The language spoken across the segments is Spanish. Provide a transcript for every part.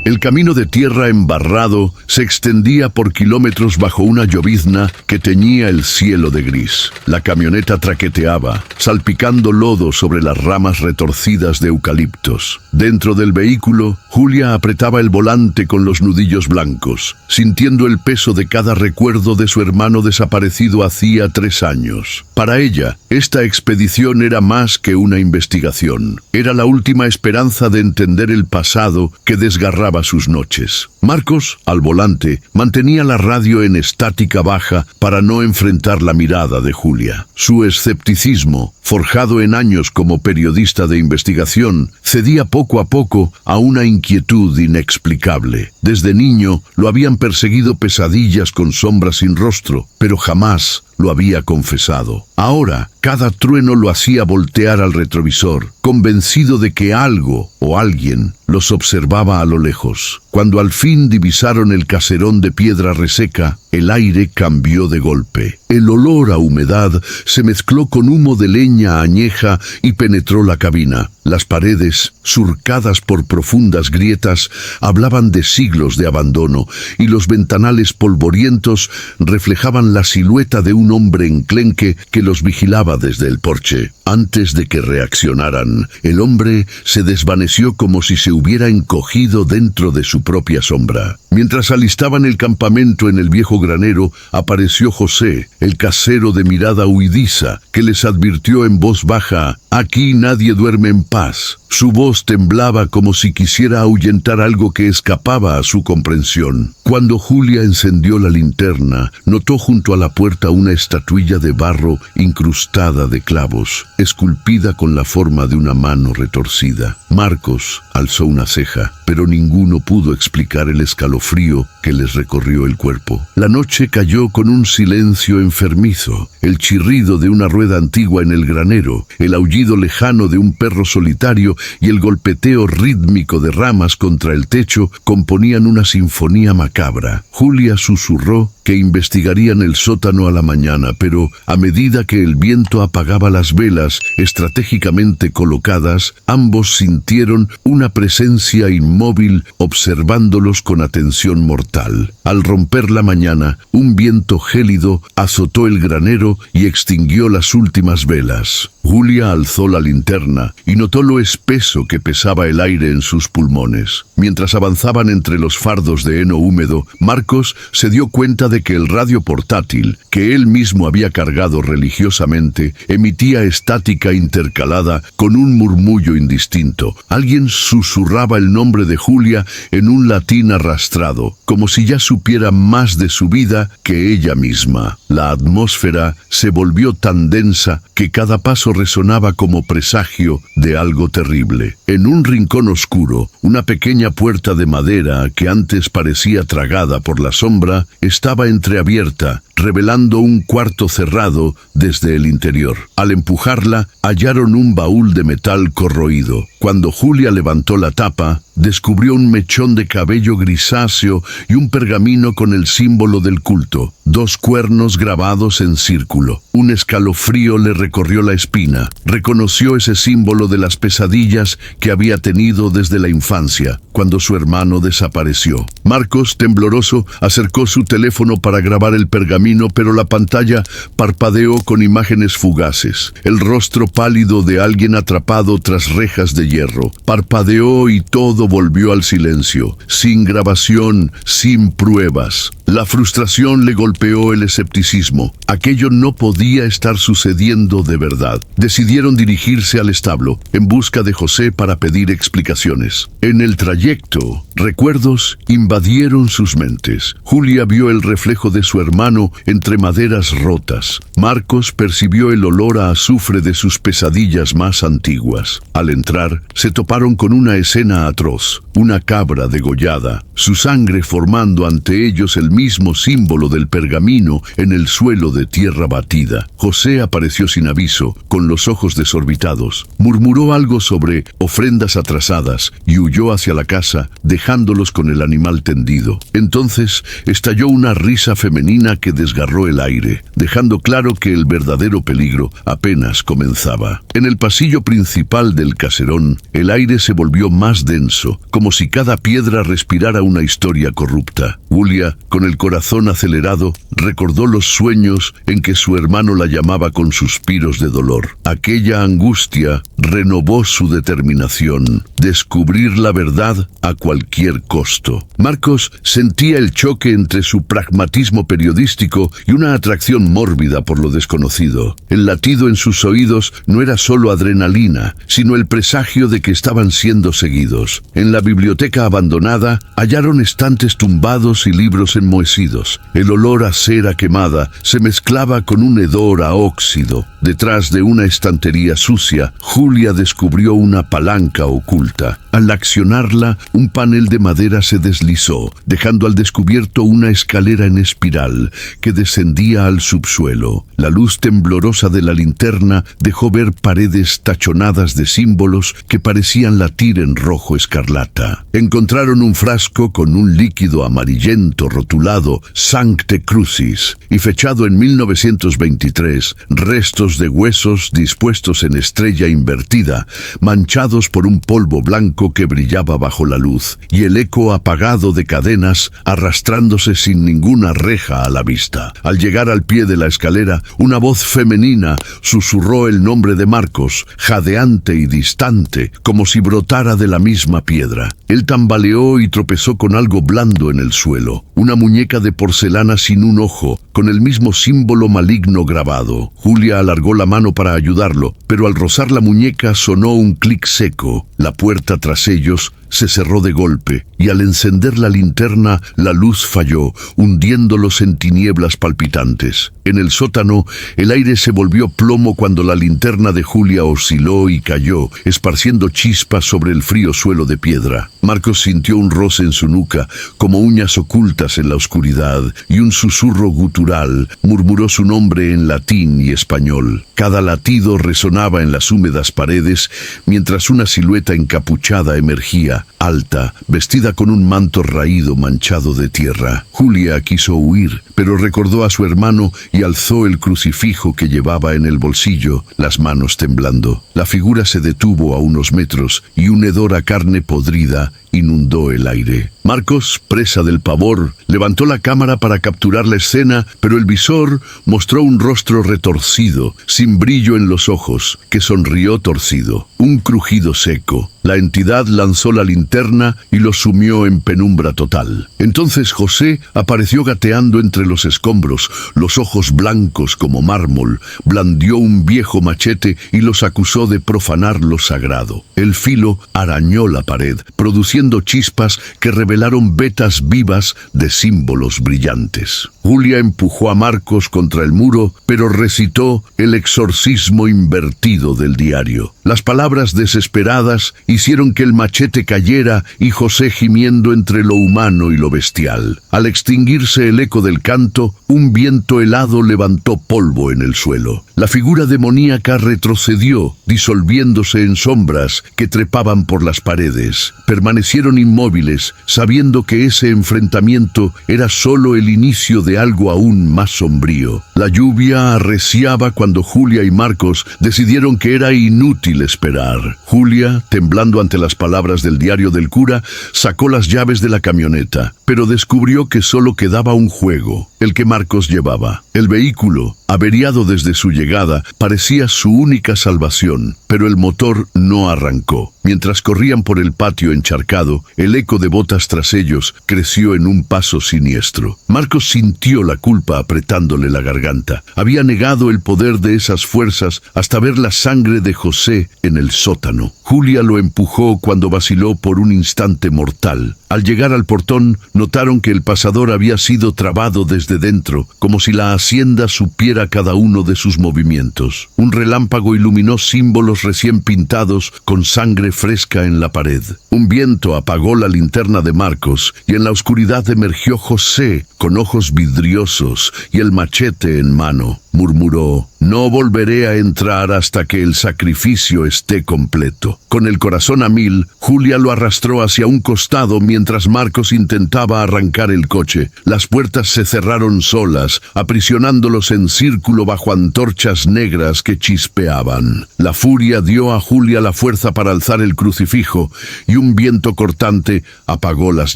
El camino de tierra embarrado se extendía por kilómetros bajo una llovizna que teñía el cielo de gris. La camioneta traqueteaba, salpicando lodo sobre las ramas retorcidas de eucaliptos. Dentro del vehículo, Julia apretaba el volante con los nudillos blancos, sintiendo el peso de cada recuerdo de su hermano desaparecido hacía 3 años. Para ella, esta expedición era más que una investigación. Era la última esperanza de entender el pasado que desgarraba sus noches. Marcos, al volante, mantenía la radio en estática baja para no enfrentar la mirada de Julia. Su escepticismo, forjado en años como periodista de investigación, cedía poco a poco a una inquietud inexplicable. Desde niño lo habían perseguido pesadillas con sombras sin rostro, pero jamás lo había confesado. Ahora, cada trueno lo hacía voltear al retrovisor, convencido de que algo o alguien los observaba a lo lejos. Cuando al fin divisaron el caserón de piedra reseca, el aire cambió de golpe. El olor a humedad se mezcló con humo de leña añeja y penetró la cabina. Las paredes, surcadas por profundas grietas, hablaban de siglos de abandono, y los ventanales polvorientos reflejaban la silueta de un hombre enclenque que los vigilaba desde el porche. Antes de que reaccionaran, el hombre se desvaneció como si se hubiera encogido dentro de su propia sombra. Mientras alistaban el campamento en el viejo granero, apareció José, el casero de mirada huidiza, que les advirtió en voz baja: «Aquí nadie duerme en paz». Su voz temblaba como si quisiera ahuyentar algo que escapaba a su comprensión. Cuando Julia encendió la linterna, notó junto a la puerta una estatuilla de barro incrustada de clavos, esculpida con la forma de una mano retorcida. Marcos alzó una ceja, pero ninguno pudo explicar el escalofrío que les recorrió el cuerpo. La noche cayó con un silencio enfermizo. El chirrido de una rueda antigua en el granero, el aullido lejano de un perro solitario y el golpeteo rítmico de ramas contra el techo componían una sinfonía macabra. Julia susurró que investigarían el sótano a la mañana, pero a medida que el viento apagaba las velas estratégicamente colocadas, ambos sintieron una presencia inmóvil observándolos con atención mortal. Al romper la mañana, un viento gélido azotó el granero y extinguió las últimas velas. Julia alzó la linterna y notó lo espeso que pesaba el aire en sus pulmones. Mientras avanzaban entre los fardos de heno húmedo, Marcos se dio cuenta de que el radio portátil, que él mismo había cargado religiosamente, emitía estática intercalada con un murmullo indistinto. Alguien susurraba el nombre de Julia en un latín arrastrado, como si ya supiera más de su vida que ella misma. La atmósfera se volvió tan densa que cada paso resonaba como presagio de algo terrible. En un rincón oscuro, una pequeña puerta de madera que antes parecía tragada por la sombra estaba entreabierta, revelando un cuarto cerrado desde el interior. Al empujarla, hallaron un baúl de metal corroído. Cuando Julia levantó la tapa, descubrió un mechón de cabello grisáceo y un pergamino con el símbolo del culto, 2 cuernos grabados en círculo. Un escalofrío le recorrió la espina. Reconoció ese símbolo de las pesadillas que había tenido desde la infancia, cuando su hermano desapareció. Marcos, tembloroso, acercó su teléfono para grabar el pergamino, pero la pantalla parpadeó con imágenes fugaces. El rostro pálido de alguien atrapado tras rejas de hierro. Parpadeó y todo volvió al silencio, sin grabación, sin pruebas. La frustración le golpeó el escepticismo. Aquello no podía estar sucediendo de verdad. Decidieron dirigirse al establo, en busca de José para pedir explicaciones. En el trayecto, recuerdos invadieron sus mentes. Julia vio el reflejo de su hermano entre maderas rotas. Marcos percibió el olor a azufre de sus pesadillas más antiguas. Al entrar, se toparon con una escena atroz. Una cabra degollada, su sangre formando ante ellos el mismo símbolo del pergamino en el suelo de tierra batida. José apareció sin aviso, con los ojos desorbitados. Murmuró algo sobre ofrendas atrasadas y huyó hacia la casa, dejándolos con el animal tendido. Entonces estalló una risa femenina que desgarró el aire, dejando claro que el verdadero peligro apenas comenzaba. En el pasillo principal del caserón, el aire se volvió más denso, como si cada piedra respirara una historia corrupta. Julia, con el corazón acelerado, recordó los sueños en que su hermano la llamaba con suspiros de dolor. Aquella angustia renovó su determinación: descubrir la verdad a cualquier costo. Marcos sentía el choque entre su pragmatismo periodístico y una atracción mórbida por lo desconocido. El latido en sus oídos no era solo adrenalina, sino el presagio de que estaban siendo seguidos. En la biblioteca abandonada hallaron estantes tumbados y libros enmohecidos. El olor a cera quemada se mezclaba con un hedor a óxido. Detrás de una estantería sucia, Julia descubrió una palanca oculta. Al accionarla, un panel de madera se deslizó, dejando al descubierto una escalera en espiral que descendía al subsuelo. La luz temblorosa de la linterna dejó ver paredes tachonadas de símbolos que parecían latir en rojo escarlata. Encontraron un frasco con un líquido amarillento rotulado Sancte Crucis y fechado en 1923, restos de huesos dispuestos en estrella invertida, manchados por un polvo blanco que brillaba bajo la luz, y el eco apagado de cadenas arrastrándose sin ninguna reja a la vista. Al llegar al pie de la escalera, una voz femenina susurró el nombre de Marcos, jadeante y distante, como si brotara de la misma piedra. Él tambaleó y tropezó con algo blando en el suelo, una muñeca de porcelana sin un ojo, con el mismo símbolo maligno grabado. Julia alargó la mano para ayudarlo, pero al rozar la muñeca sonó un clic seco. La puerta tras ellos se cerró de golpe, y al encender la linterna, la luz falló, hundiéndolos en tinieblas palpitantes. En el sótano, el aire se volvió plomo cuando la linterna de Julia osciló y cayó, esparciendo chispas sobre el frío suelo de piedra. Marcos sintió un roce en su nuca, como uñas ocultas en la oscuridad, y un susurro gutural murmuró su nombre en latín y español. Cada latido resonaba en las húmedas paredes, mientras una silueta encapuchada emergía, alta, vestida con un manto raído manchado de tierra. Julia quiso huir, pero recordó a su hermano y alzó el crucifijo que llevaba en el bolsillo, las manos temblando. La figura se detuvo a unos metros y un hedor a carne podrida inundó el aire. Marcos, presa del pavor, levantó la cámara para capturar la escena, pero el visor mostró un rostro retorcido, sin brillo en los ojos, que sonrió torcido. Un crujido seco. La entidad lanzó la linterna y lo sumió en penumbra total. Entonces José apareció gateando entre los escombros, los ojos blancos como mármol, blandió un viejo machete y los acusó de profanar lo sagrado. El filo arañó la pared, produciendo chispas que revelaron vetas vivas de símbolos brillantes. Julia empujó a Marcos contra el muro, pero recitó el exorcismo invertido del diario. Las palabras desesperadas hicieron que el machete cayera y José gimiendo entre lo humano y lo bestial. Al extinguirse el eco del canto, un viento helado levantó polvo en el suelo. La figura demoníaca retrocedió, disolviéndose en sombras que trepaban por las paredes. Permanecieron inmóviles, sabiendo que ese enfrentamiento era solo el inicio de algo aún más sombrío. La lluvia arreciaba cuando Julia y Marcos decidieron que era inútil esperar. Julia, temblando ante las palabras del diario del cura, sacó las llaves de la camioneta, pero descubrió que solo quedaba un juego, el que Marcos llevaba. El vehículo, averiado desde su llegada, parecía su única salvación, pero el motor no arrancó. Mientras corrían por el patio encharcado, el eco de botas tras ellos creció en un paso siniestro. Marcos sintió la culpa apretándole la garganta. Había negado el poder de esas fuerzas hasta ver la sangre de José en el sótano. Julia lo empujó cuando vaciló por un instante mortal. Al llegar al portón, notaron que el pasador había sido trabado desde dentro, como si la hacienda supiera viera cada uno de sus movimientos. Un relámpago iluminó símbolos recién pintados con sangre fresca en la pared. Un viento apagó la linterna de Marcos y en la oscuridad emergió José con ojos vidriosos y el machete en mano. Murmuró: «No volveré a entrar hasta que el sacrificio esté completo». Con el corazón a mil, Julia lo arrastró hacia un costado mientras Marcos intentaba arrancar el coche. Las puertas se cerraron solas, aprisionándolos en círculo bajo antorchas negras que chispeaban. La furia dio a Julia la fuerza para alzar el crucifijo y un viento cortante apagó las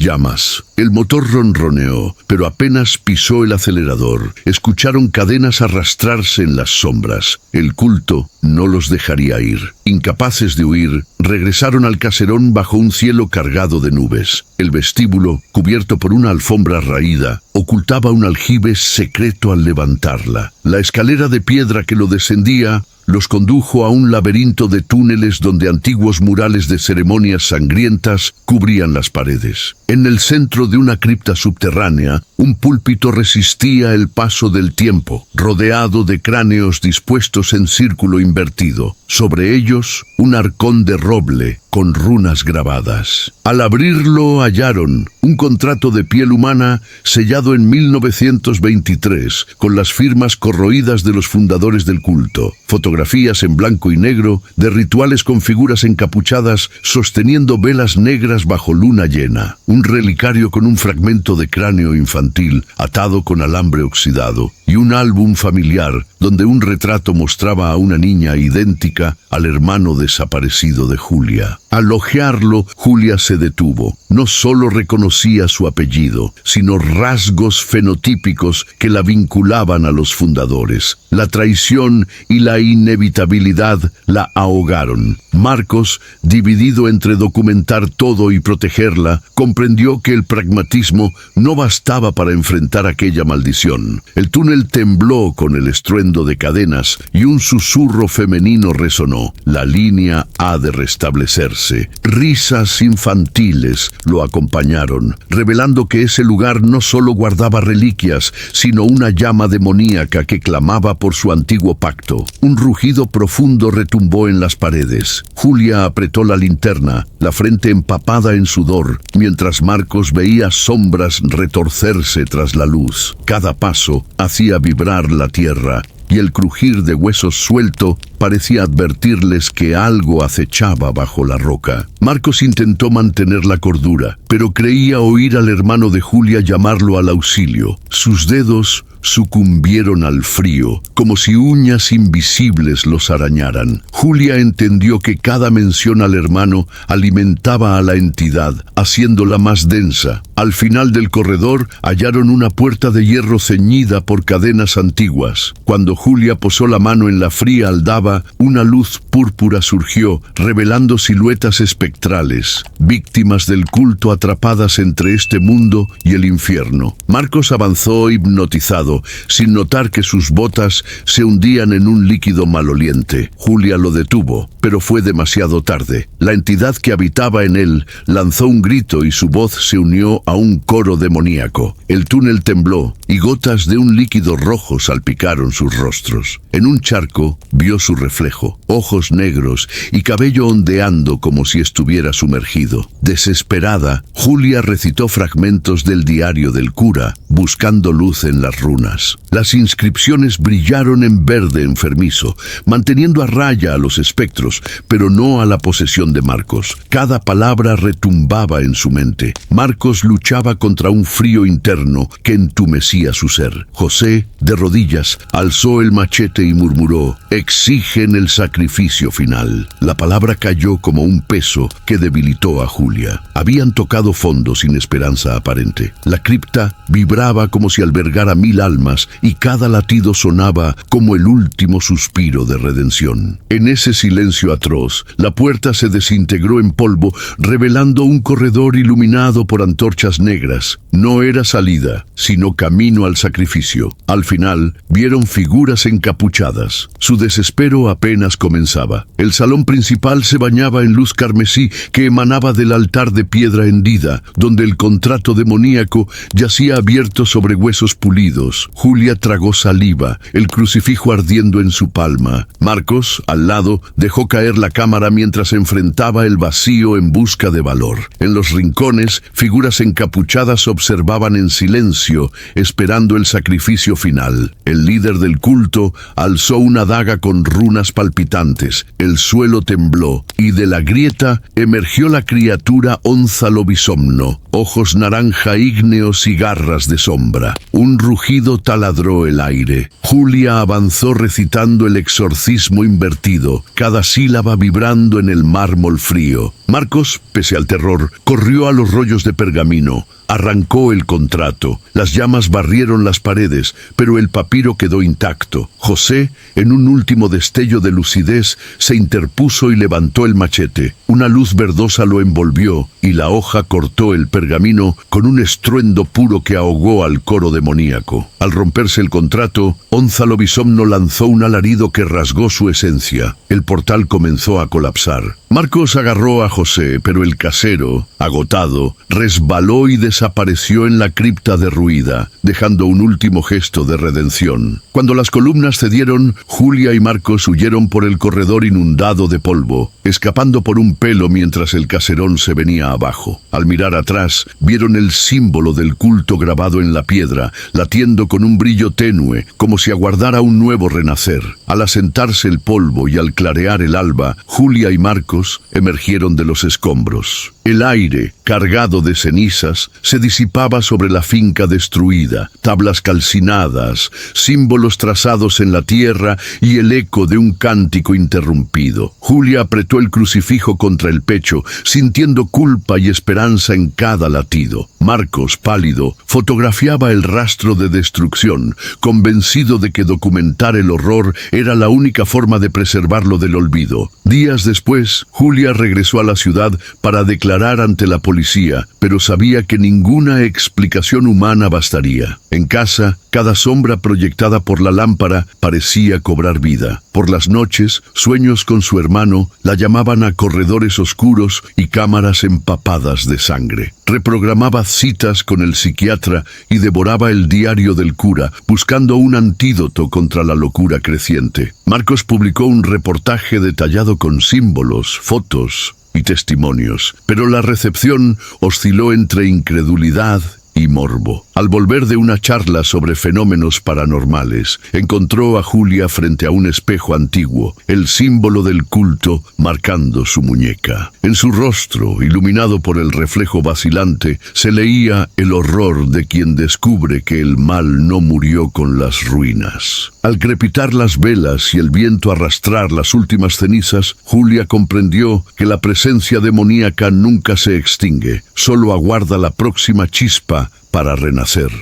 llamas. El motor ronroneó, pero apenas pisó el acelerador. Escucharon cadenas arrastrarse en las sombras. El culto no los dejaría ir. Incapaces de huir, regresaron al caserón bajo un cielo cargado de nubes. El vestíbulo, cubierto por una alfombra raída, ocultaba un aljibe secreto al levantarla. La escalera de piedra que lo descendía los condujo a un laberinto de túneles donde antiguos murales de ceremonias sangrientas cubrían las paredes. En el centro de una cripta subterránea, un púlpito resistía el paso del tiempo, rodeado de cráneos dispuestos en círculo invertido. Sobre ellos, un arcón de roble con runas grabadas. Al abrirlo hallaron un contrato de piel humana sellado en 1923 con las firmas corroídas de los fundadores del culto. Fotografías en blanco y negro de rituales con figuras encapuchadas sosteniendo velas negras bajo luna llena. Un relicario con un fragmento de cráneo infantil atado con alambre oxidado y un álbum familiar donde un retrato mostraba a una niña idéntica al hermano desaparecido de Julia. Al hojearlo, Julia se detuvo. No solo reconocía su apellido, sino rasgos fenotípicos que la vinculaban a los fundadores. La traición y la inevitabilidad la ahogaron. Marcos, dividido entre documentar todo y protegerla, comprendió que el pragmatismo no bastaba para enfrentar aquella maldición. El túnel tembló con el estruendo de cadenas y un susurro femenino resonó. La línea ha de restablecerse. Risas infantiles lo acompañaron, revelando que ese lugar no solo guardaba reliquias, sino una llama demoníaca que clamaba por su antiguo pacto. Un rugido profundo retumbó en las paredes. Julia apretó la linterna, la frente empapada en sudor, mientras Marcos veía sombras retorcerse tras la luz. Cada paso hacía vibrar la tierra, y el crujir de huesos suelto parecía advertirles que algo acechaba bajo la roca. Marcos intentó mantener la cordura, pero creía oír al hermano de Julia llamarlo al auxilio. Sus dedos sucumbieron al frío, como si uñas invisibles los arañaran. Julia entendió que cada mención al hermano alimentaba a la entidad, haciéndola más densa. Al final del corredor hallaron una puerta de hierro ceñida por cadenas antiguas. Cuando Julia posó la mano en la fría aldaba, una luz púrpura surgió, revelando siluetas espectrales, víctimas del culto atrapadas entre este mundo y el infierno. Marcos avanzó hipnotizado, sin notar que sus botas se hundían en un líquido maloliente. Julia lo detuvo, pero fue demasiado tarde. La entidad que habitaba en él lanzó un grito y su voz se unió a un coro demoníaco. El túnel tembló y gotas de un líquido rojo salpicaron sus rostros. En un charco vio su reflejo, ojos negros y cabello ondeando como si estuviera sumergido. Desesperada, Julia recitó fragmentos del diario del cura, buscando luz en las runas. Las inscripciones brillaron en verde enfermizo, manteniendo a raya a los espectros, pero no a la posesión de Marcos. Cada palabra retumbaba en su mente. Marcos luchaba contra un frío interno que entumecía su ser. José, de rodillas, alzó el machete y murmuró: «Exigen el sacrificio final». La palabra cayó como un peso que debilitó a Julia. Habían tocado fondo sin esperanza aparente. La cripta vibraba como si albergara 1000 almas y cada latido sonaba como el último suspiro de redención. En ese silencio atroz, la puerta se desintegró en polvo, revelando un corredor iluminado por antorchas negras. No era salida, sino camino al sacrificio. Al final, vieron figuras encapuchadas. Su desespero enero apenas comenzaba. El salón principal se bañaba en luz carmesí que emanaba del altar de piedra hendida, donde el contrato demoníaco yacía abierto sobre huesos pulidos. Julia tragó saliva, el crucifijo ardiendo en su palma. Marcos, al lado, dejó caer la cámara mientras enfrentaba el vacío en busca de valor. En los rincones, figuras encapuchadas observaban en silencio, esperando el sacrificio final. El líder del culto alzó una daga con runas palpitantes. El suelo tembló, y de la grieta emergió la criatura Onzalobisomno, ojos naranja ígneos y garras de sombra. Un rugido taladró el aire. Julia avanzó recitando el exorcismo invertido, cada sílaba vibrando en el mármol frío. Marcos, pese al terror, corrió a los rollos de pergamino. Arrancó el contrato. Las llamas barrieron las paredes, pero el papiro quedó intacto. José, en un último destello de lucidez, se interpuso y levantó el machete. Una luz verdosa lo envolvió, y la hoja cortó el pergamino con un estruendo puro que ahogó al coro demoníaco. Al romperse el contrato, Onzalobisomno lanzó un alarido que rasgó su esencia. El portal comenzó a colapsar. Marcos agarró a José, pero el casero, agotado, resbaló y desapareció en la cripta derruida, dejando un último gesto de redención. Cuando las columnas cedieron, Julia y Marcos huyeron por el corredor inundado de polvo, escapando por un pelo mientras el caserón se venía abajo. Al mirar atrás, vieron el símbolo del culto grabado en la piedra, latiendo con un brillo tenue, como si aguardara un nuevo renacer. Al asentarse el polvo y al clarear el alba, Julia y Marcos emergieron de los escombros. El aire, cargado de cenizas, se disipaba sobre la finca destruida, tablas calcinadas, símbolos trazados en la tierra y el eco de un cántico interrumpido. Julia apretó el crucifijo contra el pecho, sintiendo culpa y esperanza en cada latido. Marcos, pálido, fotografiaba el rastro de destrucción, convencido de que documentar el horror era la única forma de preservarlo del olvido. Días después, Julia regresó a la ciudad para declarar ante la policía, pero sabía que ninguna explicación humana bastaría. En casa, cada sombra proyectada por la lámpara parecía cobrar vida. Por las noches, sueños con su hermano la llamaban a corredores oscuros y cámaras empapadas de sangre. Reprogramaba citas con el psiquiatra y devoraba el diario del cura, buscando un antídoto contra la locura creciente. Marcos publicó un reportaje detallado con símbolos, fotos y testimonios, pero la recepción osciló entre incredulidad y morbo. Al volver de una charla sobre fenómenos paranormales, encontró a Julia frente a un espejo antiguo, el símbolo del culto marcando su muñeca. En su rostro, iluminado por el reflejo vacilante, se leía el horror de quien descubre que el mal no murió con las ruinas. Al crepitar las velas y el viento arrastrar las últimas cenizas, Julia comprendió que la presencia demoníaca nunca se extingue, solo aguarda la próxima chispa para renacer.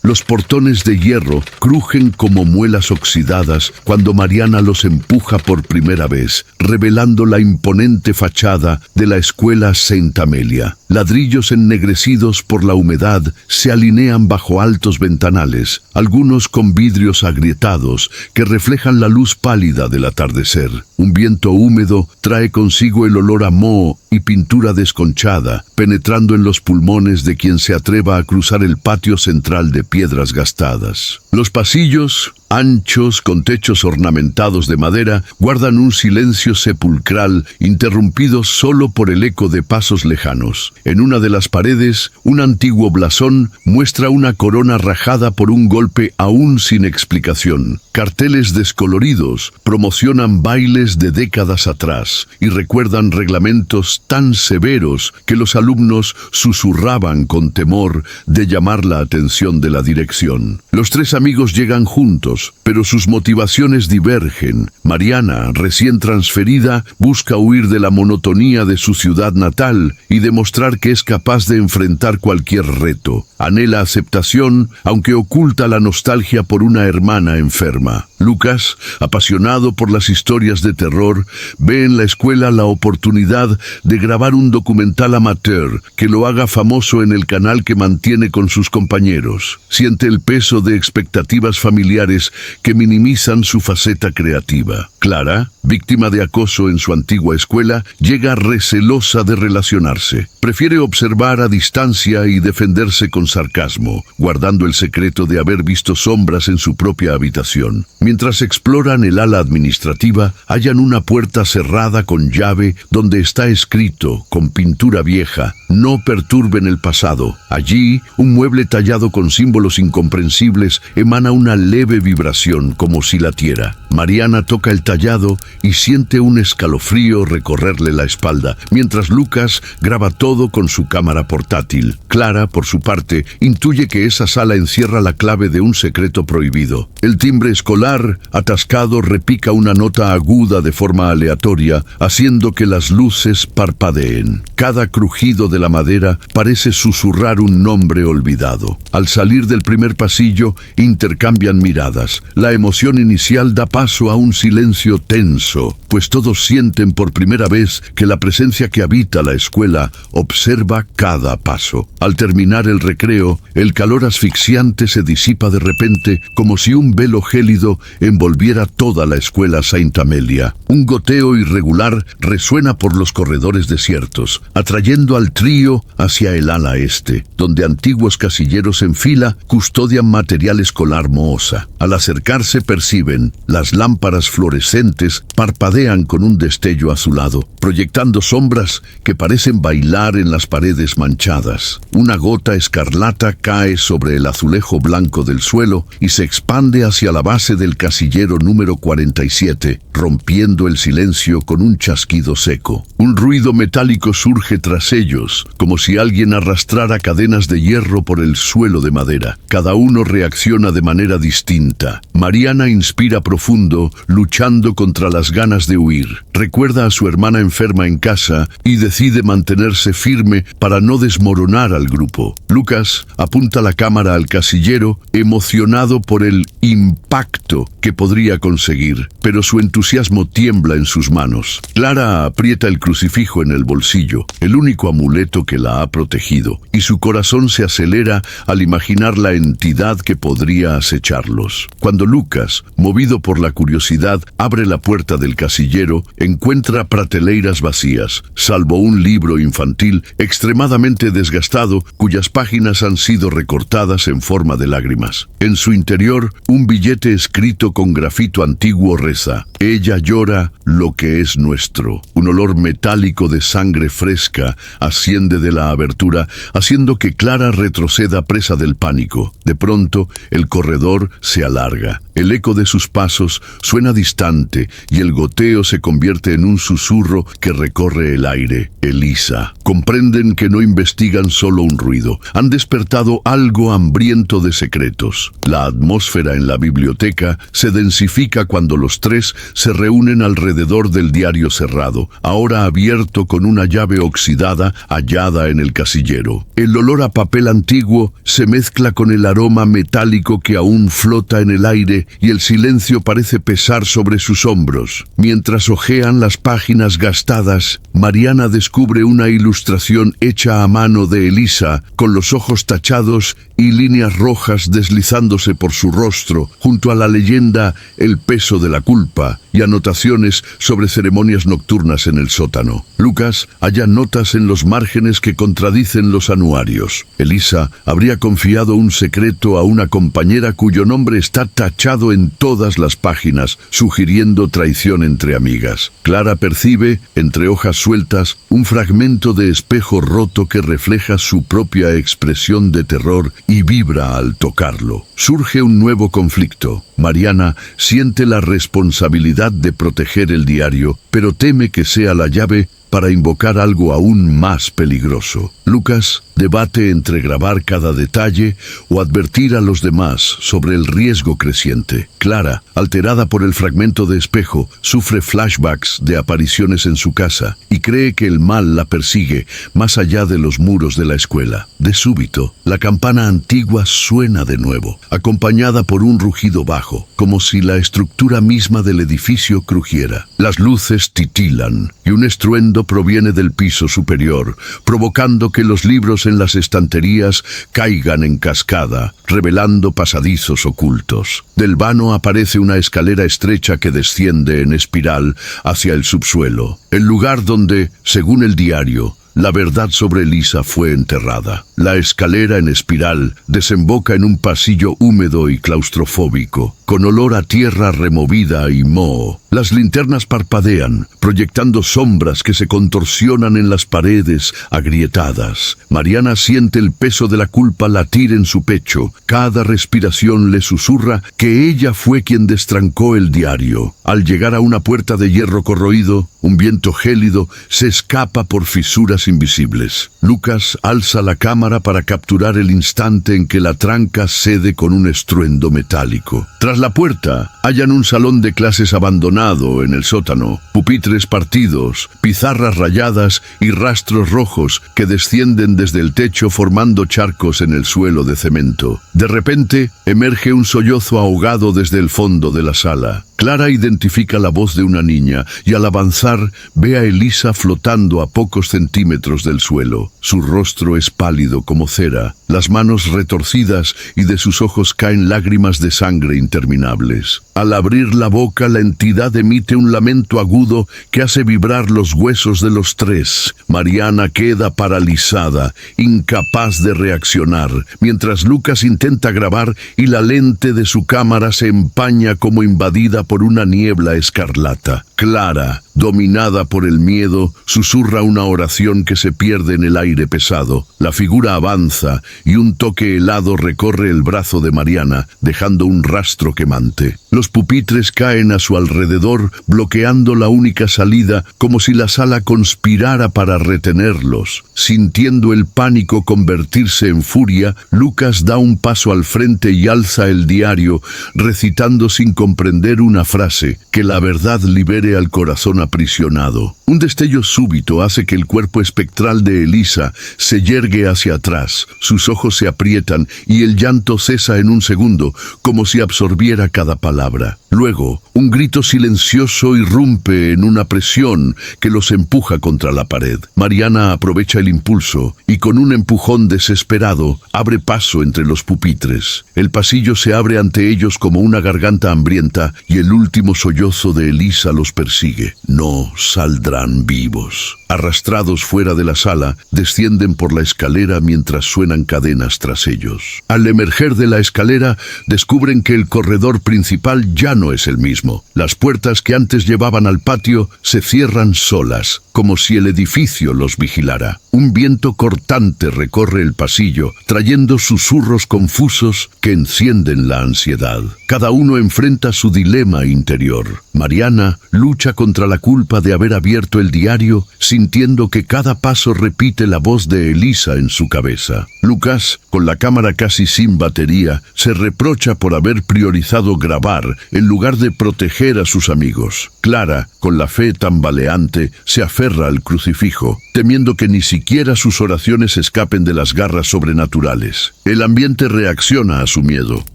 Los portones de hierro crujen como muelas oxidadas cuando Mariana los empuja por primera vez, revelando la imponente fachada de la escuela Saint Amelia. Ladrillos ennegrecidos por la humedad se alinean bajo altos ventanales, algunos con vidrios agrietados que reflejan la luz pálida del atardecer. Un viento húmedo trae consigo el olor a moho y pintura desconchada, penetrando en los pulmones de quien se atreva a cruzar el patio central de piedras gastadas. Los pasillos, anchos con techos ornamentados de madera, guardan un silencio sepulcral interrumpido solo por el eco de pasos lejanos. En una de las paredes, un antiguo blasón muestra una corona rajada por un golpe aún sin explicación. Carteles descoloridos promocionan bailes de décadas atrás y recuerdan reglamentos tan severos que los alumnos susurraban con temor de llamar la atención de la dirección. Los tres amigos llegan juntos, pero sus motivaciones divergen. Mariana, recién transferida, busca huir de la monotonía de su ciudad natal y demostrar que es capaz de enfrentar cualquier reto. Anhela aceptación, aunque oculta la nostalgia por una hermana enferma. Lucas, apasionado por las historias de terror, ve en la escuela la oportunidad de grabar un documental amateur que lo haga famoso en el canal que mantiene con sus compañeros. Siente el peso de expectativas familiares que minimizan su faceta creativa. Clara, víctima de acoso en su antigua escuela, llega recelosa de relacionarse. Prefiere observar a distancia y defenderse con sarcasmo, guardando el secreto de haber visto sombras en su propia habitación. Mientras exploran el ala administrativa, hallan una puerta cerrada con llave donde está escrito, con pintura vieja, «No perturben el pasado». Allí, un mueble tallado con símbolos incomprensibles emana una leve vibración como si latiera. Mariana toca el tallado y siente un escalofrío recorrerle la espalda, mientras Lucas graba todo con su cámara portátil. Clara, por su parte, intuye que esa sala encierra la clave de un secreto prohibido. El timbre escolar, atascado, repica una nota aguda de forma aleatoria, haciendo que las luces parpadeen. Cada crujido de la madera parece susurrar un nombre olvidado. Al salir del primer pasillo, intercambian miradas. La emoción inicial da paso a un silencio tenso, pues todos sienten por primera vez que la presencia que habita la escuela observa cada paso. Al terminar el recreo, el calor asfixiante se disipa de repente como si un velo gélido envolviera toda la escuela Saint Amelia. Un goteo irregular resuena por los corredores desiertos, atrayendo al trío hacia el ala este, donde antiguos casilleros en fila custodian material escolar mohosa. Al acercarse perciben las lámparas fluorescentes parpadean con un destello azulado, proyectando sombras que parecen bailar en las paredes manchadas. Una gota escarlata cae sobre el azulejo blanco del suelo y se expande hacia la base del casillero número 47, rompiendo el silencio con un chasquido seco. Un ruido metálico surge tras ellos, como si alguien arrastrara cadenas de hierro por el suelo de madera. Cada uno reacciona de manera distinta. Mariana inspira profundo, luchando contra las ganas de huir. Recuerda a su hermana enferma en casa y decide mantenerse firme para no desmoronar al grupo. Lucas apunta la cámara al casillero, emocionado por el impacto que podría conseguir, pero su entusiasmo tiembla en sus manos. Clara aprieta el crucifijo en el bolsillo, el único amuleto que la ha protegido, y su corazón se acelera al imaginar la entidad que podría acecharlos. Cuando Lucas, movido por la curiosidad, abre la puerta del casillero, encuentra prateleiras vacías, salvo un libro infantil extremadamente desgastado cuyas páginas han sido recortadas en forma de lágrimas. En su interior, un billete escrito con grafito antiguo reza: «Ella llora lo que es nuestro». Un olor metálico de sangre fresca asciende de la abertura, haciendo que Clara retroceda presa del pánico. De pronto, el corredor se alarga. El eco de sus pasos suena distante y el goteo se convierte en un susurro que recorre el aire. Elisa. Comprenden que no investigan solo un ruido. Han despertado algo hambriento de secretos. La atmósfera en la biblioteca se densifica cuando los tres se reúnen alrededor del diario cerrado, ahora abierto con una llave oxidada hallada en el casillero. El olor a papel antiguo se mezcla con el aroma metálico que aún flota en el aire y el silencio parece pesar sobre sus hombros. Mientras hojean las páginas gastadas, Mariana descubre una ilustración hecha a mano de Elisa, con los ojos tachados y líneas rojas deslizándose por su rostro, junto a la leyenda «El peso de la culpa» y anotaciones sobre ceremonias nocturnas en el sótano. Lucas halla notas en los márgenes que contradicen los anuarios. Elisa habría confiado un secreto a una compañera cuyo nombre está tachado en todas las páginas, sugiriendo traición entre amigas. Clara percibe, entre hojas sueltas, un fragmento de espejo roto que refleja su propia expresión de terror y vibra al tocarlo. Surge un nuevo conflicto. Mariana siente la responsabilidad de proteger el diario, pero teme que sea la llave para invocar algo aún más peligroso. Lucas debate entre grabar cada detalle o advertir a los demás sobre el riesgo creciente. Clara, alterada por el fragmento de espejo, sufre flashbacks de apariciones en su casa y cree que el mal la persigue más allá de los muros de la escuela. De súbito, la campana antigua suena de nuevo, acompañada por un rugido bajo, como si la estructura misma del edificio crujiera. Las luces titilan y un estruendo proviene del piso superior, provocando que los libros en las estanterías caigan en cascada, revelando pasadizos ocultos. Del vano aparece una escalera estrecha que desciende en espiral hacia el subsuelo, el lugar donde, según el diario, la verdad sobre Elisa fue enterrada. La escalera en espiral desemboca en un pasillo húmedo y claustrofóbico, con olor a tierra removida y moho. Las linternas parpadean, proyectando sombras que se contorsionan en las paredes agrietadas. Mariana siente el peso de la culpa latir en su pecho. Cada respiración le susurra que ella fue quien destrancó el diario. Al llegar a una puerta de hierro corroído, un viento gélido se escapa por fisuras invisibles. Lucas alza la cámara para capturar el instante en que la tranca cede con un estruendo metálico. Tras la puerta, hallan un salón de clases abandonado en el sótano, pupitres partidos, pizarras rayadas y rastros rojos que descienden desde el techo formando charcos en el suelo de cemento. De repente, emerge un sollozo ahogado desde el fondo de la sala. Clara identifica la voz de una niña y al avanzar ve a Elisa flotando a pocos centímetros del suelo. Su rostro es pálido como cera, las manos retorcidas y de sus ojos caen lágrimas de sangre interminables. Al abrir la boca, la entidad emite un lamento agudo que hace vibrar los huesos de los tres. Mariana queda paralizada, incapaz de reaccionar, mientras Lucas intenta grabar y la lente de su cámara se empaña como invadida por una niebla escarlata. Clara, dominada por el miedo, susurra una oración que se pierde en el aire pesado. La figura avanza y un toque helado recorre el brazo de Mariana, dejando un rastro quemante. Los pupitres caen a su alrededor, bloqueando la única salida, como si la sala conspirara para retenerlos. Sintiendo el pánico convertirse en furia, Lucas da un paso al frente y alza el diario, recitando sin comprender una frase: que la verdad libere al corazón aprisionado. Un destello súbito hace que el cuerpo espectral de Elisa se yergue hacia atrás. Sus ojos se aprietan y el llanto cesa en un segundo, como si absorbiera cada palabra. Luego, un grito silencioso irrumpe en una presión que los empuja contra la pared. Mariana aprovecha el impulso y con un empujón desesperado abre paso entre los pupitres. El pasillo se abre ante ellos como una garganta hambrienta y el último sollozo de Elisa los persigue. No saldrán vivos. Arrastrados fuera de la sala, descienden por la escalera mientras suenan cadenas tras ellos. Al emerger de la escalera, descubren que el corredor principal ya no es el mismo. Las puertas que antes llevaban al patio se cierran solas, como si el edificio los vigilara. Un viento cortante recorre el pasillo, trayendo susurros confusos que encienden la ansiedad. Cada uno enfrenta su dilema interior. Mariana lucha contra la culpa de haber abierto el diario, sintiendo que cada paso repite la voz de Elisa en su cabeza. Lucas, con la cámara casi sin batería, se reprocha por haber priorizado grabar en lugar de proteger a sus amigos. Clara, con la fe tambaleante, se aferra al crucifijo, temiendo que ni siquiera sus oraciones escapen de las garras sobrenaturales. El ambiente reacciona a su miedo.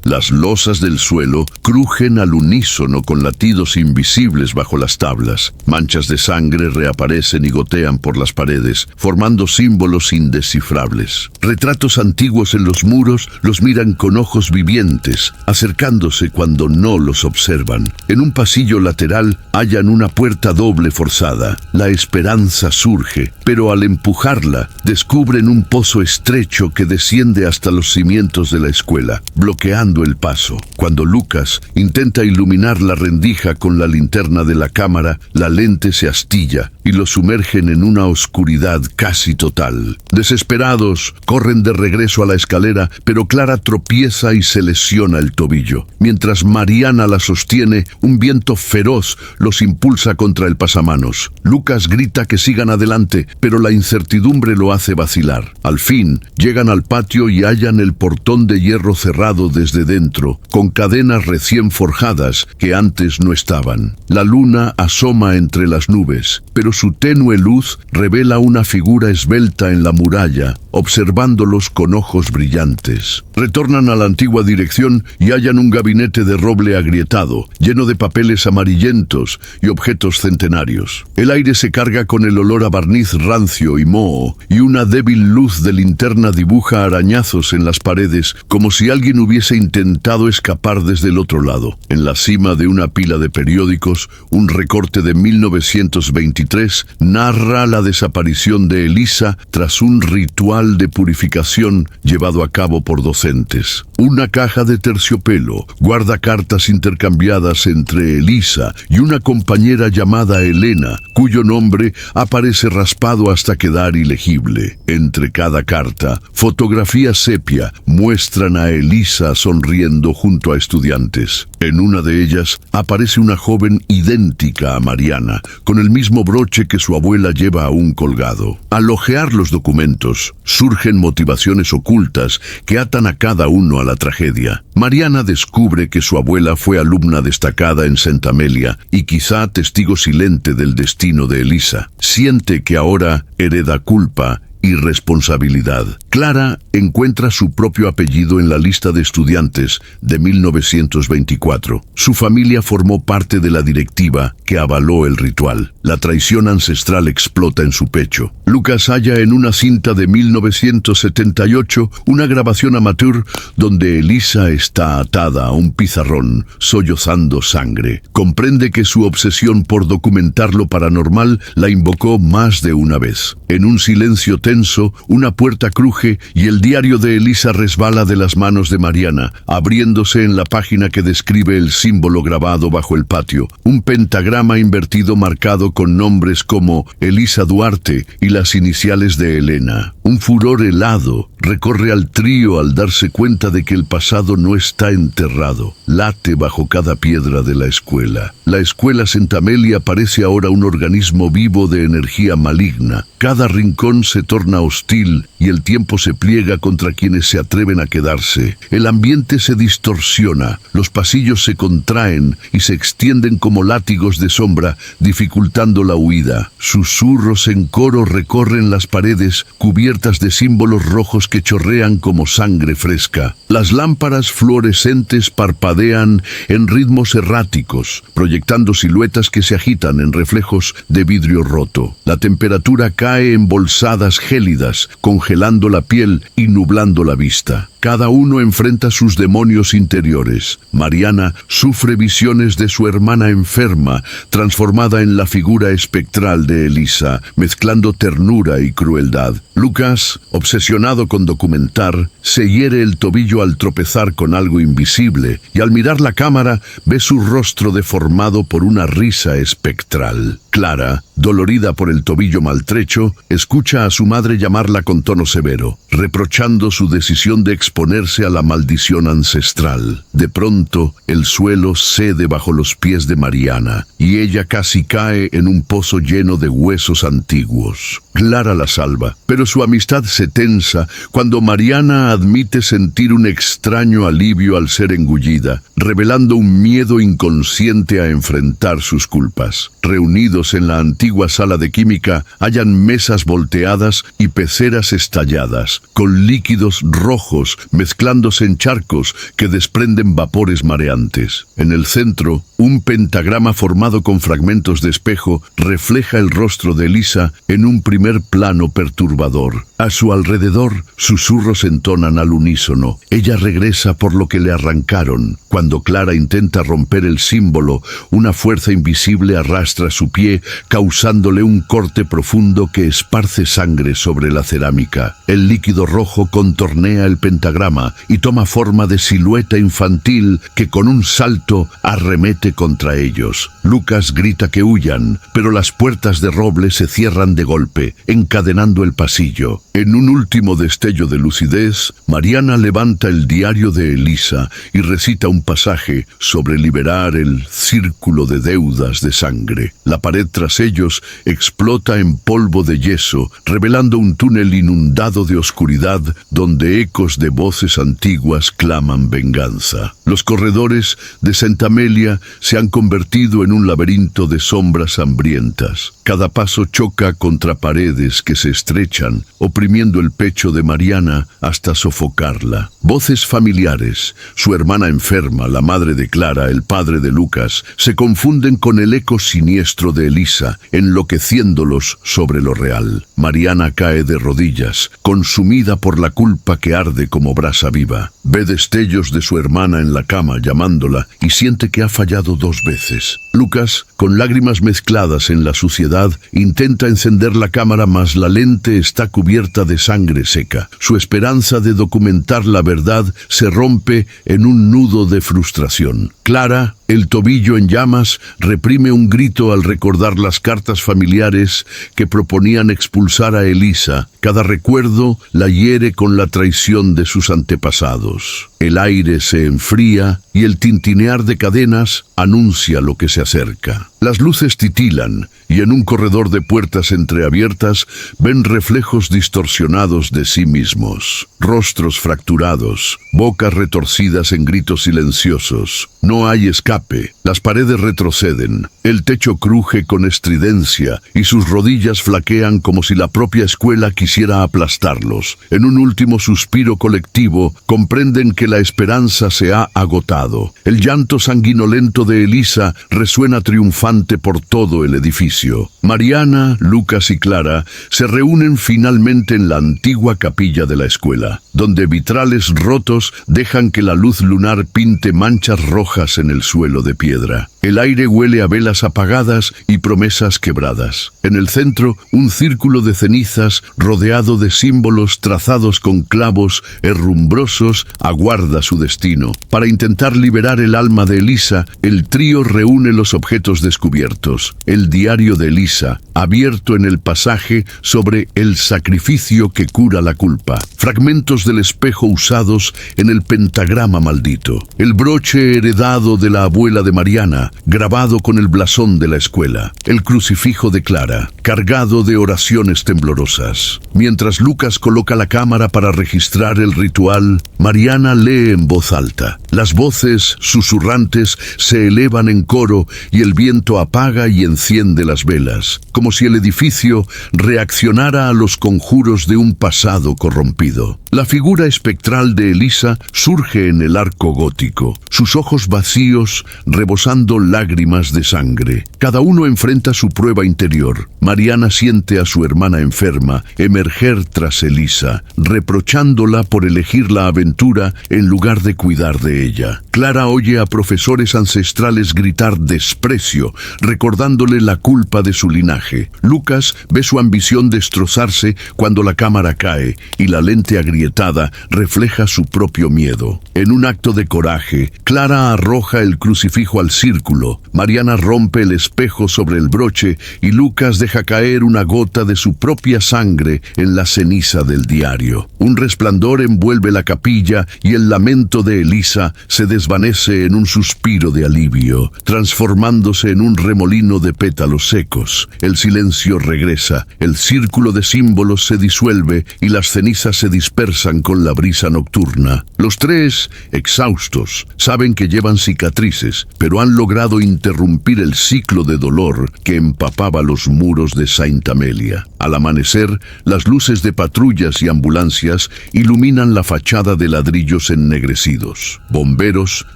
Las losas del suelo crujen al unísono con latidos invisibles bajo las tablas. Manchas de sangre reaparecen y gotean por las paredes, formando símbolos indescifrables. Retratos antiguos en los muros los miran con ojos vivientes, acercándose cuando no los observan. En un pasillo lateral hallan una puerta doble forzada. La esperanza surge, pero al empujarla, descubren un pozo estrecho que desciende hasta los cimientos de la escuela, bloqueando el paso. Cuando Lucas intenta iluminar la rendija con la linterna de la cámara, la lente se astilla y lo sumerge sumergen en una oscuridad casi total. Desesperados, corren de regreso a la escalera, pero Clara tropieza y se lesiona el tobillo. Mientras Mariana la sostiene, un viento feroz los impulsa contra el pasamanos. Lucas grita que sigan adelante, pero la incertidumbre lo hace vacilar. Al fin, llegan al patio y hallan el portón de hierro cerrado desde dentro, con cadenas recién forjadas que antes no estaban. La luna asoma entre las nubes, pero su tenue luz revela una figura esbelta en la muralla, observándolos con ojos brillantes. Retornan a la antigua dirección y hallan un gabinete de roble agrietado, lleno de papeles amarillentos y objetos centenarios. El aire se carga con el olor a barniz rancio y moho, y una débil luz de linterna dibuja arañazos en las paredes, como si alguien hubiese intentado escapar desde el otro lado. En la cima de una pila de periódicos, un recorte de 1923 narra la desaparición de Elisa tras un ritual de purificación llevado a cabo por docentes. Una caja de terciopelo guarda cartas intercambiadas entre Elisa y una compañera llamada Elena, cuyo nombre aparece raspado hasta quedar ilegible. Entre cada carta, fotografías sepia muestran a Elisa sonriendo junto a estudiantes. En una de ellas aparece una joven idéntica a Mariana, con el mismo broche que su abuela lleva aún colgado. Al hojear los documentos, surgen motivaciones ocultas que atan a cada uno a la tragedia. Mariana descubre que su abuela fue alumna destacada en Santa Amelia y quizá testigo silente del destino de Elisa. Siente que ahora hereda culpa y responsabilidad. Clara encuentra su propio apellido en la lista de estudiantes de 1924. Su familia formó parte de la directiva que avaló el ritual. La traición ancestral explota en su pecho. Lucas halla en una cinta de 1978 una grabación amateur donde Elisa está atada a un pizarrón, sollozando sangre. Comprende que su obsesión por documentar lo paranormal la invocó más de una vez. En un silencio tenso, una puerta cruje y el diario de Elisa resbala de las manos de Mariana, abriéndose en la página que describe el símbolo grabado bajo el patio, un pentagrama invertido marcado con nombres como Elisa Duarte y las iniciales de Elena. Un furor helado recorre al trío al darse cuenta de que el pasado no está enterrado. Late bajo cada piedra de la escuela. La escuela Santa Amelia parece ahora un organismo vivo de energía maligna. Cada rincón se torna hostil y el tiempo se pliega contra quienes se atreven a quedarse. El ambiente se distorsiona, los pasillos se contraen y se extienden como látigos de sombra, dificultando la huida. Susurros en coro recorren las paredes, cubiertas de símbolos rojos que chorrean como sangre fresca. Las lámparas fluorescentes parpadean en ritmos erráticos, proyectando siluetas que se agitan en reflejos de vidrio roto. La temperatura cae en bolsadas gélidas, congelando la piel y nublando la vista. Cada uno enfrenta sus demonios interiores. Mariana sufre visiones de su hermana enferma, transformada en la figura espectral de Elisa, mezclando ternura y crueldad. Lucas, obsesionado con documentar, se hiere el tobillo al tropezar con algo invisible y al mirar la cámara ve su rostro deformado por una risa espectral. Clara, dolorida por el tobillo maltrecho, escucha a su madre llamarla con tono severo, reprochando su decisión de exponerse a la maldición ancestral. De pronto, el suelo cede bajo los pies de Mariana y ella casi cae en un pozo lleno de huesos antiguos. Clara la salva, pero su amistad se tensa cuando Mariana admite sentir un extraño alivio al ser engullida, revelando un miedo inconsciente a enfrentar sus culpas. Reunidos en la antigua sala de química, hallan mesas volteadas y peceras estalladas, con líquidos rojos mezclándose en charcos que desprenden vapores mareantes. En el centro, un pentagrama formado con fragmentos de espejo refleja el rostro de Elisa en un primer plano perturbador. A su alrededor, susurros entonan al unísono. Ella regresa por lo que le arrancaron. Cuando Clara intenta romper el símbolo, una fuerza invisible arrastra su pie, causándole un corte profundo que esparce sangre sobre la cerámica. El líquido rojo contornea el pentagrama pentagrama y toma forma de silueta infantil que con un salto arremete contra ellos. Lucas grita que huyan, pero las puertas de roble se cierran de golpe, encadenando el pasillo. En un último destello de lucidez, Mariana levanta el diario de Elisa y recita un pasaje sobre liberar el círculo de deudas de sangre. La pared tras ellos explota en polvo de yeso, revelando un túnel inundado de oscuridad donde ecos de voces antiguas claman venganza. Los corredores de Sentamelia se han convertido en un laberinto de sombras hambrientas. Cada paso choca contra paredes que se estrechan, oprimiendo el pecho de Mariana hasta sofocarla. Voces familiares, su hermana enferma, la madre de Clara, el padre de Lucas, se confunden con el eco siniestro de Elisa, enloqueciéndolos sobre lo real. Mariana cae de rodillas, consumida por la culpa que arde como brasa viva. Ve destellos de su hermana en la cama llamándola y siente que ha fallado 2 veces. Lucas, con lágrimas mezcladas en la suciedad, intenta encender la cámara, mas la lente está cubierta de sangre seca. Su esperanza de documentar la verdad se rompe en un nudo de frustración. Clara, el tobillo en llamas, reprime un grito al recordar las cartas familiares que proponían expulsar a Elisa. Cada recuerdo la hiere con la traición de sus antepasados. El aire se enfría y el tintinear de cadenas anuncia lo que se acerca. Las luces titilan y en un corredor de puertas entreabiertas ven reflejos distorsionados de sí mismos. Rostros fracturados, bocas retorcidas en gritos silenciosos. No hay escape. Las paredes retroceden. El techo cruje con estridencia y sus rodillas flaquean como si la propia escuela quisiera aplastarlos. En un último suspiro colectivo, comprenden que la esperanza se ha agotado. El llanto sanguinolento de Elisa resuena triunfante por todo el edificio. Mariana, Lucas y Clara se reúnen finalmente en la antigua capilla de la escuela, donde vitrales rotos dejan que la luz lunar pinte manchas rojas en el suelo de piedra. El aire huele a velas apagadas y promesas quebradas. En el centro, un círculo de cenizas rodeado de símbolos trazados con clavos herrumbrosos aguarda su destino. Para intentar liberar el alma de Elisa, el trío reúne los objetos descubiertos. El diario de Elisa, abierto en el pasaje sobre el sacrificio que cura la culpa. Fragmentos del espejo usados en el pentagrama maldito. El broche heredado de la abuela de Mariana, grabado con el blasón de la escuela. El crucifijo de Clara, cargado de oraciones temblorosas. Mientras Lucas coloca la cámara para registrar el ritual, Mariana lee en voz alta. Las voces susurrantes se elevan en coro y el viento apaga y enciende las velas, como si el edificio reaccionara a los conjuros de un pasado corrompido. La figura espectral de Elisa surge en el arco gótico, sus ojos vacíos rebosando lágrimas de sangre. Cada uno enfrenta su prueba interior. Mariana siente a su hermana enferma emerger tras Elisa, reprochándola por elegir la aventura en lugar de cuidar de ella. Clara oye a profesores ancestrales gritar desprecio, recordándole la culpa de su linaje. Lucas ve su ambición destrozarse cuando la cámara cae y la lente agrietada refleja su propio miedo. En un acto de coraje, Clara arroja el crucifijo al círculo. Mariana rompe el espejo sobre el broche y Lucas deja caer una gota de su propia sangre en la ceniza del diario. Un resplandor envuelve la capilla y el lamento de Elisa se desvanece en un suspiro de alivio, transformándose en un remolino de pétalos secos. El silencio regresa, el círculo de símbolos se disuelve y las cenizas se dispersan con la brisa nocturna. Los tres, exhaustos, saben que llevan cicatrices, pero han logrado interrumpir el ciclo de dolor que empapaba los muros de Sentamelia. Al amanecer, las luces de patrullas y ambulancias iluminan la fachada de ladrillos ennegrecidos. Bomberos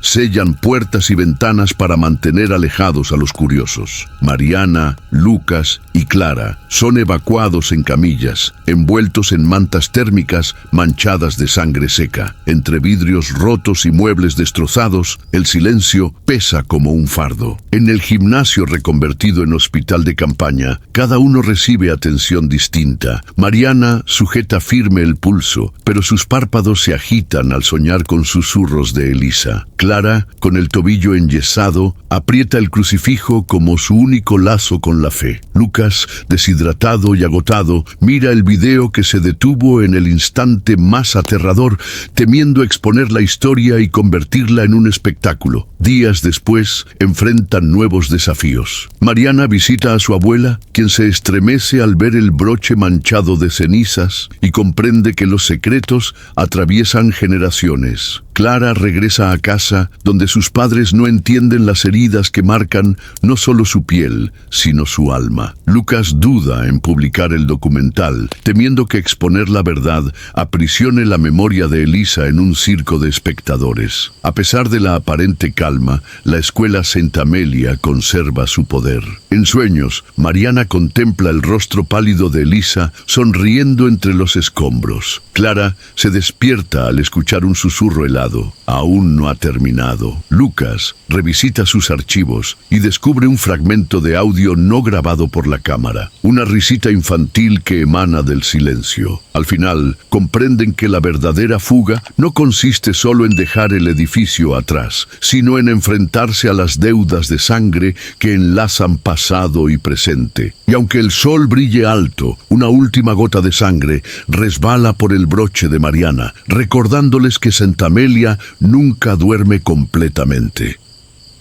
sellan puertas y ventanas para mantener alejados a los curiosos. Mariana, Lucas y Clara son evacuados en camillas, envueltos en mantas térmicas manchadas de sangre seca. Entre vidrios rotos y muebles destrozados, el silencio pesa como un fardo. En el gimnasio reconvertido en hospital de campaña, cada uno recibe atención posición distinta. Mariana sujeta firme el pulso, pero sus párpados se agitan al soñar con susurros de Elisa. Clara, con el tobillo enyesado, aprieta el crucifijo como su único lazo con la fe. Lucas, deshidratado y agotado, mira el video que se detuvo en el instante más aterrador, temiendo exponer la historia y convertirla en un espectáculo. Días después, enfrentan nuevos desafíos. Mariana visita a su abuela, quien se estremece al ver el broche manchado de cenizas y comprende que los secretos atraviesan generaciones. Clara regresa a casa, donde sus padres no entienden las heridas que marcan no solo su piel, sino su alma. Lucas duda en publicar el documental, temiendo que exponer la verdad aprisione la memoria de Elisa en un circo de espectadores. A pesar de la aparente calma, la escuela Santa Amelia conserva su poder. En sueños, Mariana contempla el rostro pálido de Elisa sonriendo entre los escombros. Clara se despierta al escuchar un susurro helado. Aún no ha terminado. Lucas revisita sus archivos y descubre un fragmento de audio no grabado por la cámara. Una risita infantil que emana del silencio. Al final, comprenden que la verdadera fuga no consiste solo en dejar el edificio atrás, sino en enfrentarse a las deudas de sangre que enlazan pasado y presente. Y aunque el sol brille alto, una última gota de sangre resbala por el broche de Mariana, recordándoles que Santa Amelia nunca duerme completamente.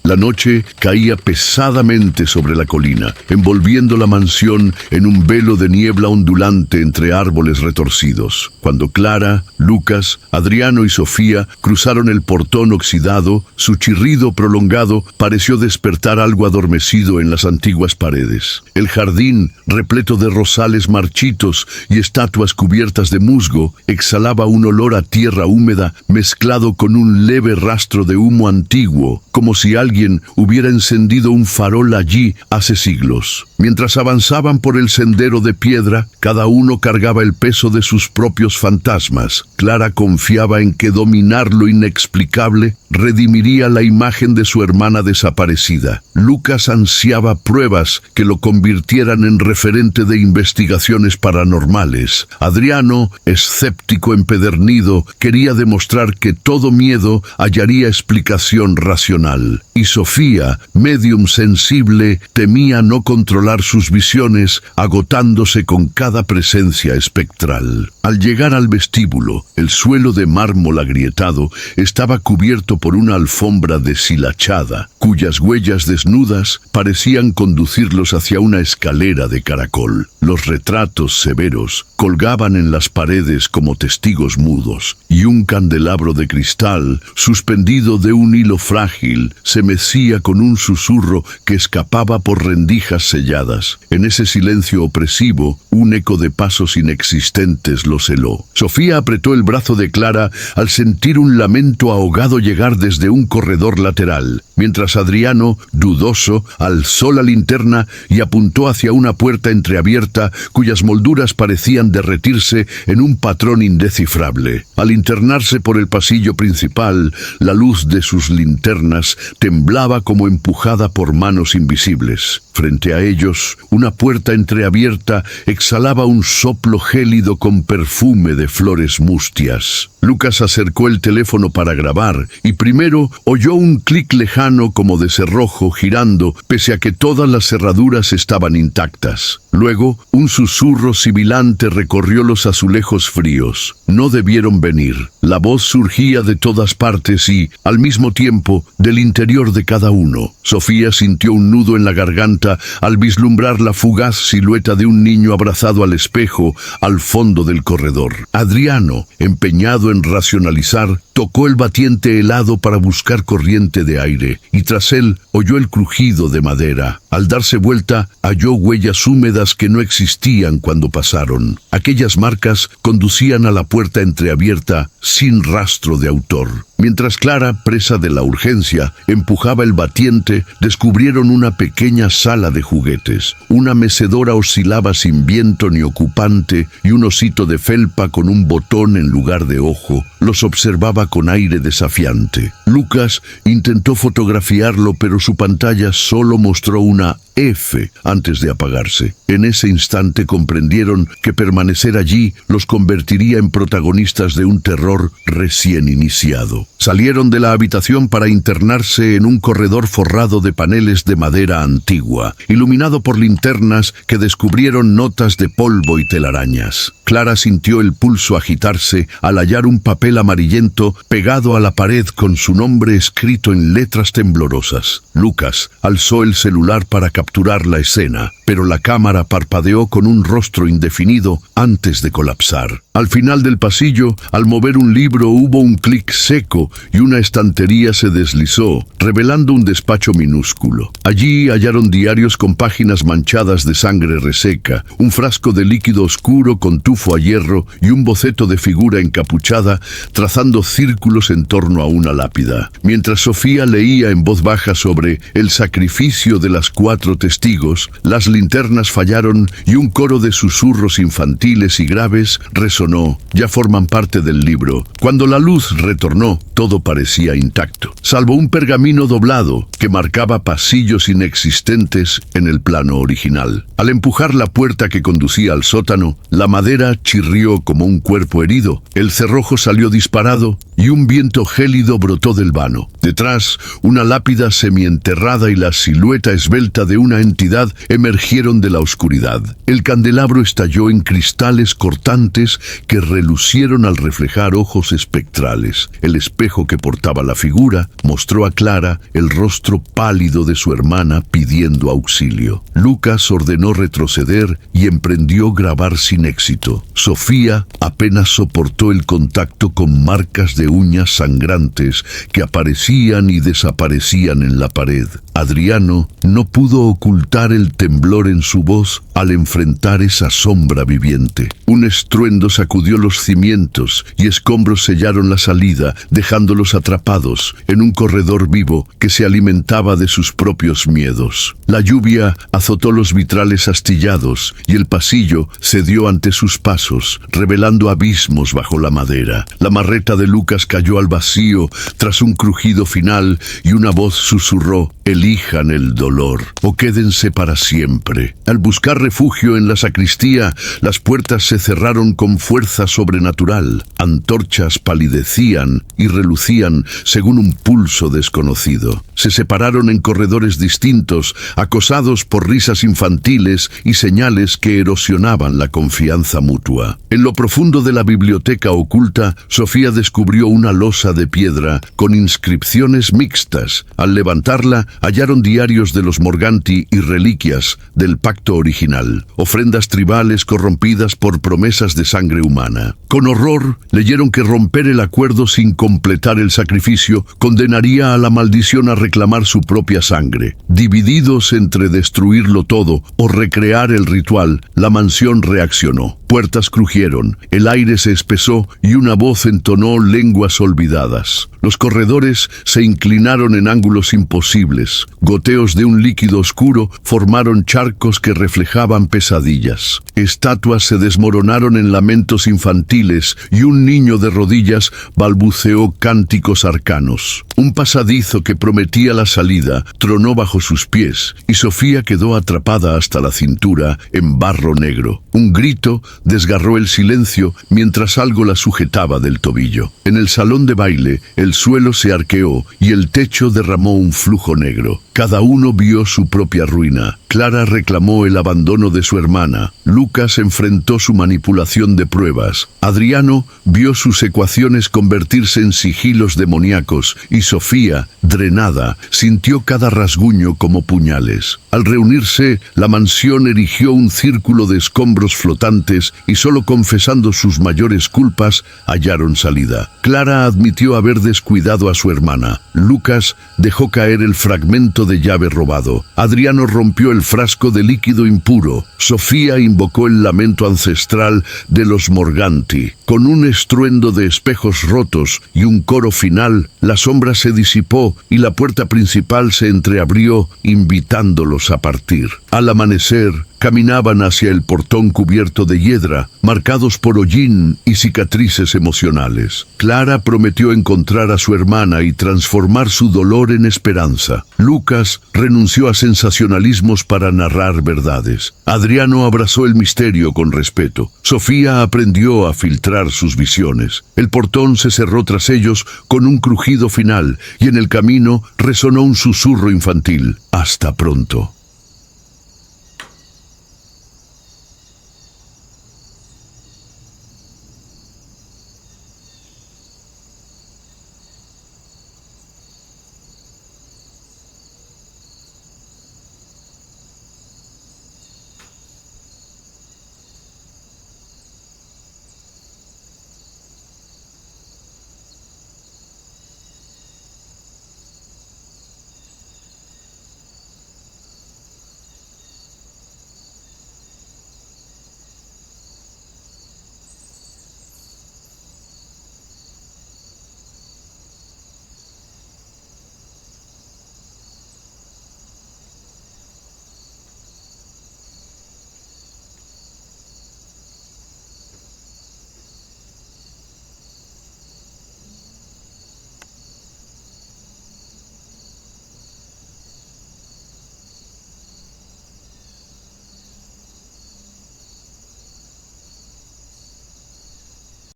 La noche caía pesadamente sobre la colina, envolviendo la mansión en un velo de niebla ondulante entre árboles retorcidos. Cuando Clara, Lucas, Adriano y Sofía cruzaron el portón oxidado, su chirrido prolongado pareció despertar algo adormecido en las antiguas paredes. El jardín, repleto de rosales marchitos y estatuas cubiertas de musgo, exhalaba un olor a tierra húmeda mezclado con un leve rastro de humo antiguo, como si alguien hubiera encendido un farol allí hace siglos. Mientras avanzaban por el sendero de piedra, cada uno cargaba el peso de sus propios fantasmas. Clara confiaba en que dominar lo inexplicable redimiría la imagen de su hermana desaparecida. Lucas ansiaba pruebas que lo convirtieran en referente de investigaciones paranormales. Adriano, escéptico empedernido, quería demostrar que todo miedo hallaría explicación racional. Y Sofía, médium sensible, temía no controlar sus visiones, agotándose con cada presencia espectral. Al llegar al vestíbulo, el suelo de mármol agrietado estaba cubierto por una alfombra deshilachada, cuyas huellas desnudas parecían conducirlos hacia una escalera de caracol. Los retratos severos colgaban en las paredes como testigos mudos, y un candelabro de cristal, suspendido de un hilo frágil, se mecía con un susurro que escapaba por rendijas selladas. En ese silencio opresivo, un eco de pasos inexistentes los heló. Sofía apretó el brazo de Clara al sentir un lamento ahogado llegar desde un corredor lateral, mientras Adriano, dudoso, alzó la linterna y apuntó hacia una puerta entreabierta cuyas molduras parecían derretirse en un patrón indescifrable. Al internarse por el pasillo principal, la luz de sus linternas temblaba como empujada por manos invisibles. Frente a ellos, una puerta entreabierta exhalaba un soplo gélido con perfume de flores mustias. Lucas acercó el teléfono para grabar y primero oyó un clic lejano como de cerrojo girando, pese a que todas las cerraduras estaban intactas. Luego, un susurro sibilante recorrió los azulejos fríos. No debieron venir. La voz surgía de todas partes y, al mismo tiempo, del interior de cada uno. Sofía sintió un nudo en la garganta al vislumbrar la fugaz silueta de un niño abrazado al espejo al fondo del corredor. Adriano, empeñado en racionalizar, tocó el batiente helado para buscar corriente de aire, y tras él oyó el crujido de madera. Al darse vuelta, halló huellas húmedas que no existían cuando pasaron. Aquellas marcas conducían a la puerta entreabierta sin rastro de autor. Mientras Clara, presa de la urgencia, empujaba el batiente, descubrieron una pequeña sala de juguetes. Una mecedora oscilaba sin viento ni ocupante y un osito de felpa con un botón en lugar de ojo los observaba con aire desafiante. Lucas intentó fotografiarlo, pero su pantalla solo mostró una F antes de apagarse. En ese instante comprendieron que permanecer allí los convertiría en protagonistas de un terror recién iniciado. Salieron de la habitación para internarse en un corredor forrado de paneles de madera antigua, iluminado por linternas que descubrieron notas de polvo y telarañas. Clara sintió el pulso agitarse al hallar un papel amarillento pegado a la pared con su nombre escrito en letras temblorosas. Lucas alzó el celular para capturar la escena, pero la cámara parpadeó con un rostro indefinido antes de colapsar. Al final del pasillo, al mover un libro hubo un clic seco y una estantería se deslizó, revelando un despacho minúsculo. Allí hallaron diarios con páginas manchadas de sangre reseca, un frasco de líquido oscuro con tufo a hierro y un boceto de figura encapuchada trazando círculos en torno a una lápida. Mientras Sofía leía en voz baja sobre el sacrificio de las 4 testigos, las linternas fallaron y un coro de susurros infantiles y graves resonó. Ya forman parte del libro. Cuando la luz retornó, todo parecía intacto, salvo un pergamino doblado que marcaba pasillos inexistentes en el plano original. Al empujar la puerta que conducía al sótano, la madera chirrió como un cuerpo herido, el cerrojo salió disparado y un viento gélido brotó del vano. Detrás, una lápida semienterrada y la silueta esbelta de una entidad emergieron de la oscuridad. El candelabro estalló en cristales cortantes que relucieron al reflejar ojos espectrales. El espejo que portaba la figura mostró a Clara el rostro pálido de su hermana pidiendo auxilio. Lucas ordenó retroceder y emprendió grabar sin éxito. Sofía apenas soportó el contacto con marcas de uñas sangrantes que aparecían y desaparecían en la pared. Adriano no pudo ocultar el temblor en su voz al enfrentar esa sombra viviente. Un estruendo sacudió los cimientos y escombros sellaron la salida, dejándolos atrapados en un corredor vivo que se alimentaba de sus propios miedos. La lluvia azotó los vitrales astillados y el pasillo cedió ante sus pasos, revelando abismos bajo la madera. La marreta de Lucas cayó al vacío tras un crujido final y una voz susurró: elijan el dolor o quédense para siempre. Al buscar refugio en la sacristía, las puertas se cerraron con fuerza sobrenatural. Antorchas palidecían y relucían según un pulso desconocido. Se separaron en corredores distintos, acosados por risas infantiles y señales que erosionaban la confianza mutua. En lo profundo de la biblioteca oculta, Sofía descubrió una losa de piedra con inscripciones mixtas. Al levantarla, hallaron diarios de los Morganti y reliquias del pacto original, ofrendas tribales corrompidas por promesas de sangre humana. Con horror, leyeron que romper el acuerdo sin completar el sacrificio condenaría a la maldición a reclamar su propia sangre. Divididos entre destruirlo todo o recrear el ritual, la mansión reaccionó. Puertas crujieron, el aire se espesó y una voz entonó lenguas olvidadas. Los corredores se inclinaron en ángulos imposibles. Goteos de un líquido oscuro formaron charcos que reflejaban pesadillas. Estatuas se desmoronaron en lamentos infantiles y un niño de rodillas balbuceó cánticos arcanos. Un pasadizo que prometía la salida tronó bajo sus pies y Sofía quedó atrapada hasta la cintura en barro negro. Un grito desgarró el silencio mientras algo la sujetaba del tobillo. En el salón de baile, el suelo se arqueó y el techo derramó un flujo negro. Cada uno vio su propia ruina. Clara reclamó el abandono de su hermana. Lucas enfrentó su manipulación de pruebas. Adriano vio sus ecuaciones convertirse en sigilos demoníacos y Sofía, drenada, sintió cada rasguño como puñales. Al reunirse, la mansión erigió un círculo de escombros flotantes y solo confesando sus mayores culpas hallaron salida. Clara admitió haber descuidado a su hermana. Lucas dejó caer el fragmento de llave robado. Adriano rompió el frasco de líquido impuro. Sofía invocó el lamento ancestral de los Morganti. Con un estruendo de espejos rotos y un coro final, la sombra se disipó y la puerta principal se entreabrió, invitándolos a partir. Al amanecer, caminaban hacia el portón cubierto de hiedra, marcados por hollín y cicatrices emocionales. Clara prometió encontrar a su hermana y transformar su dolor en esperanza. Lucas renunció a sensacionalismos para narrar verdades. Adriano abrazó el misterio con respeto. Sofía aprendió a filtrar sus visiones. El portón se cerró tras ellos con un crujido final y en el camino resonó un susurro infantil. Hasta pronto.